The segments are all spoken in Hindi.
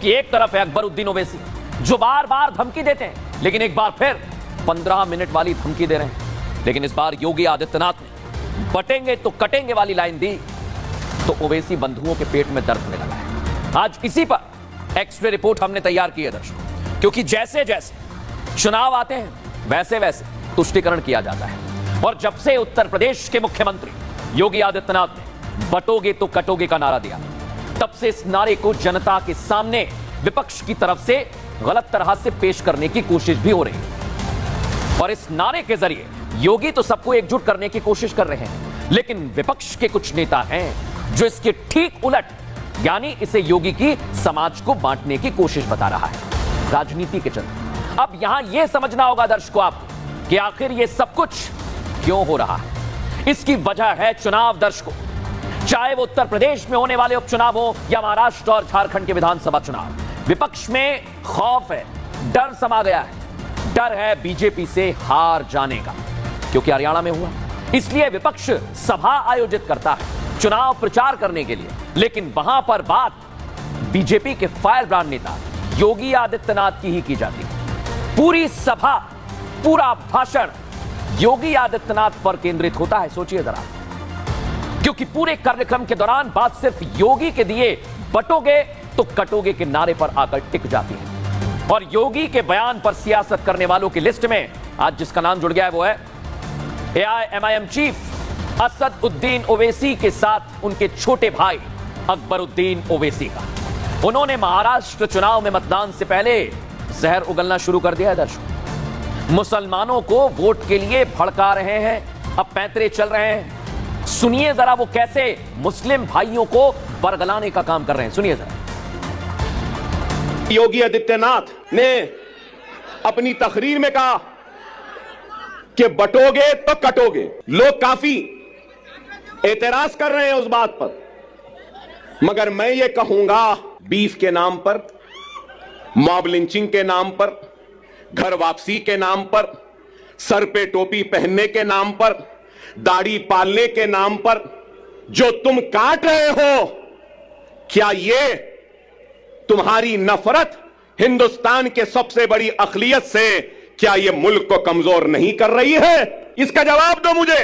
कि एक तरफ है अकबरुद्दीन ओवैसी जो बार बार धमकी देते हैं, लेकिन एक बार फिर 15 मिनट वाली धमकी दे रहे हैं। लेकिन इस बार योगी आदित्यनाथ ने बटेंगे तो कटेंगे वाली लाइन दी तो ओवैसी बंधुओं के पेट में दर्द होने लगा है। आज इसी पर एक्सरे रिपोर्ट हमने तैयार की है दर्शकों, क्योंकि जैसे जैसे चुनाव आते हैं वैसे वैसे तुष्टीकरण किया जाता है। और जब से उत्तर प्रदेश के मुख्यमंत्री योगी आदित्यनाथ ने बटोगे तो कटोगे का नारा दिया, तब से इस नारे को जनता के सामने विपक्ष की तरफ से गलत तरह से पेश करने की कोशिश भी हो रही है। और इस नारे के जरिए योगी तो सबको एकजुट करने की कोशिश कर रहे हैं, लेकिन विपक्ष के कुछ नेता हैं जो इसके ठीक उलट, यानी इसे योगी की समाज को बांटने की कोशिश बता रहा है राजनीति के चलते। अब यहां यह समझना होगा दर्शकों आपको कि आखिर यह सब कुछ क्यों हो रहा है। इसकी वजह है चुनाव दर्शकों, चाहे वो उत्तर प्रदेश में होने वाले उपचुनाव हो या महाराष्ट्र और झारखंड के विधानसभा चुनाव। विपक्ष में खौफ है, डर समा गया है। डर है बीजेपी से हार जाने का, क्योंकि हरियाणा में हुआ, इसलिए विपक्ष सभा आयोजित करता है चुनाव प्रचार करने के लिए। लेकिन वहां पर बात बीजेपी के फायर ब्रांड नेता योगी आदित्यनाथ की ही की जाती है। पूरी सभा, पूरा भाषण योगी आदित्यनाथ पर केंद्रित होता है। सोचिए जरा, क्योंकि पूरे कार्यक्रम के दौरान बात सिर्फ योगी के दिए बटोगे तो कटोगे के नारे पर आकर टिक जाती है। और योगी के बयान पर सियासत करने वालों की लिस्ट में आज जिसका नाम जुड़ गया है वो है AIMIM चीफ असदुद्दीन ओवैसी के साथ उनके छोटे भाई अकबरुद्दीन ओवैसी का। उन्होंने महाराष्ट्र चुनाव में मतदान से पहले जहर उगलना शुरू कर दिया है दर्शकों। मुसलमानों को वोट के लिए भड़का रहे हैं, अब पैंतरे चल रहे हैं। सुनिए जरा वो कैसे मुस्लिम भाइयों को बरगलाने का काम कर रहे हैं, सुनिए जरा। योगी आदित्यनाथ ने अपनी तकरीर में कहा कि बटोगे तो कटोगे। लोग काफी एतराज कर रहे हैं उस बात पर, मगर मैं ये कहूंगा, बीफ के नाम पर, मॉब लिंचिंग के नाम पर, घर वापसी के नाम पर, सर पे टोपी पहनने के नाम पर, दाढ़ी पालने के नाम पर जो तुम काट रहे हो, क्या ये तुम्हारी नफरत हिंदुस्तान के सबसे बड़ी अखिलियत से, क्या ये मुल्क को कमजोर नहीं कर रही है? इसका जवाब दो मुझे।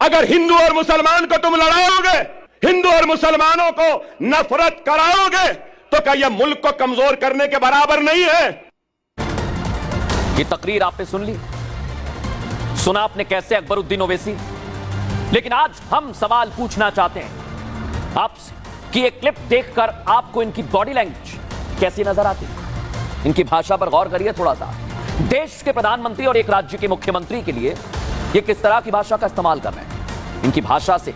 अगर हिंदू और मुसलमान को तुम लड़ाओगे, हिंदू और मुसलमानों को नफरत कराओगे, तो क्या यह मुल्क को कमजोर करने के बराबर नहीं है? ये तकरीर आपने सुन ली, सुना आपने कैसे अकबरुद्दीन ओवैसी। लेकिन आज हम सवाल पूछना चाहते हैं आपसे कि ये क्लिप देखकर आपको इनकी बॉडी लैंग्वेज कैसी नजर आती है? इनकी भाषा पर गौर करिए थोड़ा सा। देश के प्रधानमंत्री और एक राज्य के मुख्यमंत्री के लिए ये किस तरह की भाषा का इस्तेमाल कर रहे हैं? इनकी भाषा से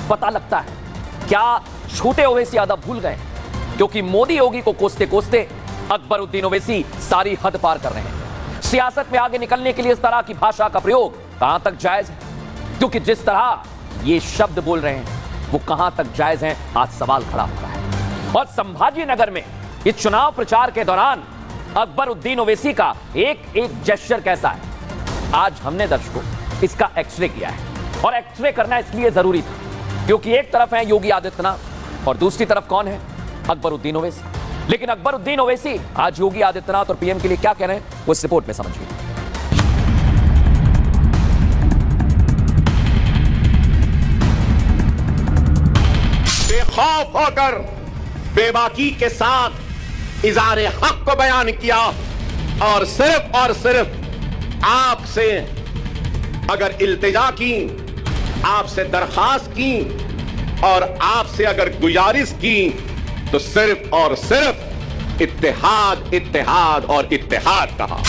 पता लगता है क्या छोटे ओवैसी यादव भूल गए, क्योंकि मोदी योगी को कोसते कोसते अकबरुद्दीन ओवैसी सारी हद पार कर रहे हैं। सियासत में आगे निकलने के लिए इस तरह की भाषा का प्रयोग कहां तक जायज है? क्योंकि जिस तरह ये शब्द बोल रहे हैं वो कहां तक जायज हैं, आज सवाल खड़ा होता है। और संभाजी नगर में इस चुनाव प्रचार के दौरान अकबरुद्दीन ओवैसी का एक एक जेस्चर कैसा है, आज हमने दर्शकों इसका एक्सरे किया है। और एक्सरे करना इसलिए जरूरी था क्योंकि एक तरफ है योगी आदित्यनाथ और दूसरी तरफ कौन है? अकबरुद्दीन ओवैसी। लेकिन अकबरुद्दीन ओवैसी आज योगी आदित्यनाथ और पीएम के लिए क्या कह रहे हैं वो इस रिपोर्ट में समझिए। बेखौफ होकर बेबाकी के साथ इज़ारे हक को बयान किया, और सिर्फ आपसे अगर इल्तिजा की, आपसे दरखास्त की और आपसे अगर गुजारिश की, तो सिर्फ और सिर्फ इत्तेहाद, इत्तेहाद और इत्तेहाद कहा।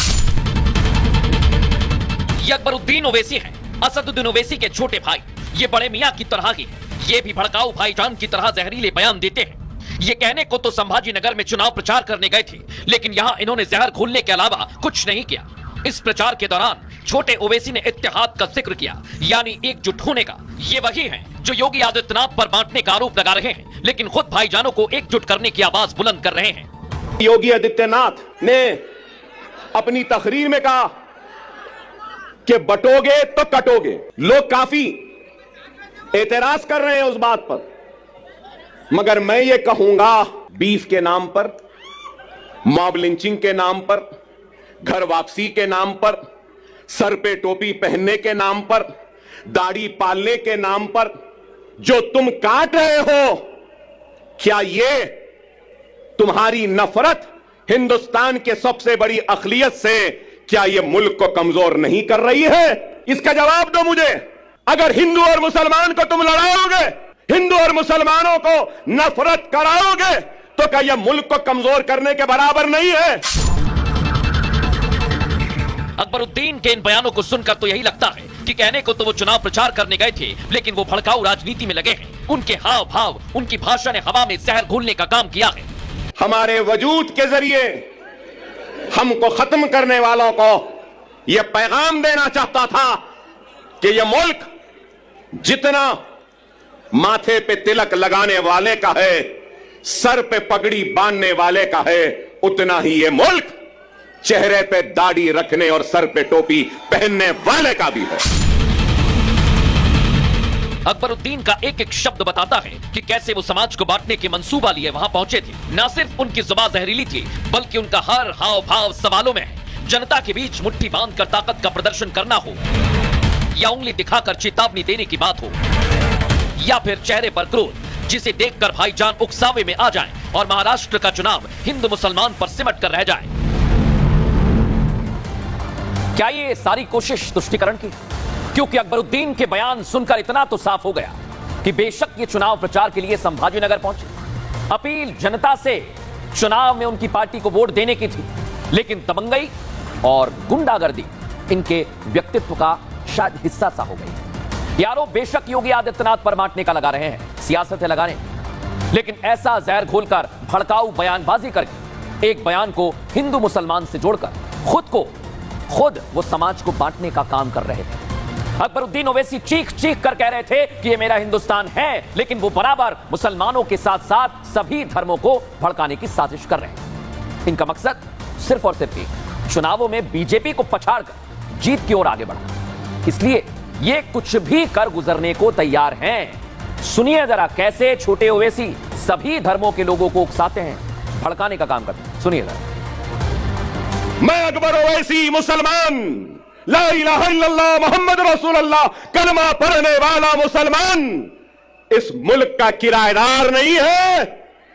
ये अकबरुद्दीन ओवैसी हैं, असदुद्दीन ओवैसी के छोटे भाई। ये बड़े मियां की तरह ही है, ये भी भड़काऊ भाईजान की तरह जहरीले बयान देते हैं। ये कहने को तो संभाजी नगर में चुनाव प्रचार करने गए थे, लेकिन यहां इन्होंने जहर घोलने के अलावा कुछ नहीं किया। इस प्रचार के दौरान छोटे ओवैसी ने इत्तेहाद का जिक्र किया, यानी एकजुट होने का। ये वही हैं जो योगी आदित्यनाथ पर बांटने का आरोप लगा रहे हैं, लेकिन खुद भाईजानों को एकजुट करने की आवाज बुलंद कर रहे हैं। योगी आदित्यनाथ ने अपनी तकरीर में कहा कि बटोगे तो कटोगे। लोग काफी एतराज कर रहे हैं उस बात पर, मगर मैं ये कहूंगा, बीफ के नाम पर, मॉब लिंचिंग के नाम पर, घर वापसी के नाम पर, सर पे टोपी पहनने के नाम पर, दाढ़ी पालने के नाम पर जो तुम काट रहे हो, क्या ये तुम्हारी नफरत हिंदुस्तान के सबसे बड़ी अखिलियत से, क्या ये मुल्क को कमजोर नहीं कर रही है? इसका जवाब दो मुझे। अगर हिंदू और मुसलमान को तुम लड़ाओगे, हिंदू और मुसलमानों को नफरत कराओगे, तो क्या यह मुल्क को कमजोर करने के बराबर नहीं है? अकबरुद्दीन के इन बयानों को सुनकर तो यही लगता है कि कहने को तो वो चुनाव प्रचार करने गए थे, लेकिन वो भड़काऊ राजनीति में लगे हैं। उनके हाव भाव, उनकी भाषा ने हवा में जहर घोलने का काम किया है। हमारे वजूद के जरिए हमको खत्म करने वालों को यह पैगाम देना चाहता था कि यह मुल्क जितना माथे पे तिलक लगाने वाले का है, सर पे पगड़ी बांधने वाले का है, उतना ही यह मुल्क चेहरे पे दाढ़ी रखने और सर पे टोपी पहनने वाले का भी है। अकबरुद्दीन का एक एक शब्द बताता है कि कैसे वो समाज को बांटने के मंसूबा लिए वहां पहुंचे थे। न सिर्फ उनकी जुबान जहरीली थी, बल्कि उनका हर हाव भाव सवालों में है। जनता के बीच मुट्ठी बांधकर ताकत का प्रदर्शन करना हो, या उंगली दिखाकर चेतावनी देने की बात हो, या फिर चेहरे पर क्रोध जिसे देखकर भाईजान उकसावे में आ जाएं और महाराष्ट्र का चुनाव हिंदू मुसलमान पर सिमट कर रह जाए। क्या ये सारी कोशिश तुष्टीकरण की? क्योंकि अकबरुद्दीन के बयान सुनकर इतना तो साफ हो गया कि बेशक ये चुनाव प्रचार के लिए संभाजी नगर पहुंचे, अपील जनता से चुनाव में उनकी पार्टी को वोट देने की थी, लेकिन दबंगई और गुंडागर्दी इनके व्यक्तित्व का शायद हिस्सा सा हो गई। यारों, बेशक योगी आदित्यनाथ पर बांटने का लगा रहे हैं, सियासत है लगाने, लेकिन ऐसा जहर घोलकर भड़काऊ बयानबाजी करके एक बयान को हिंदू मुसलमान से जोड़कर खुद वो समाज को बांटने का काम कर रहे थे। अकबरुद्दीन ओवैसी चीख चीख कर कह रहे थे कि ये मेरा हिंदुस्तान है, लेकिन वो बराबर मुसलमानों के साथ साथ सभी धर्मों को भड़काने की साजिश कर रहे हैं। इनका मकसद सिर्फ और सिर्फ एक, चुनावों में बीजेपी को पछाड़कर जीत की ओर आगे बढ़ा। इसलिए ये कुछ भी कर गुजरने को तैयार हैं। सुनिए जरा कैसे छोटे ओवैसी सभी धर्मों के लोगों को उकसाते हैं, भड़काने का काम करते हैं। सुनिए जरा। मैं अकबर ओवैसी मुसलमान, ला इलाहा इल्लल्लाह मोहम्मद रसूलुल्लाह कलमा पढ़ने वाला मुसलमान, इस मुल्क का किराएदार नहीं है,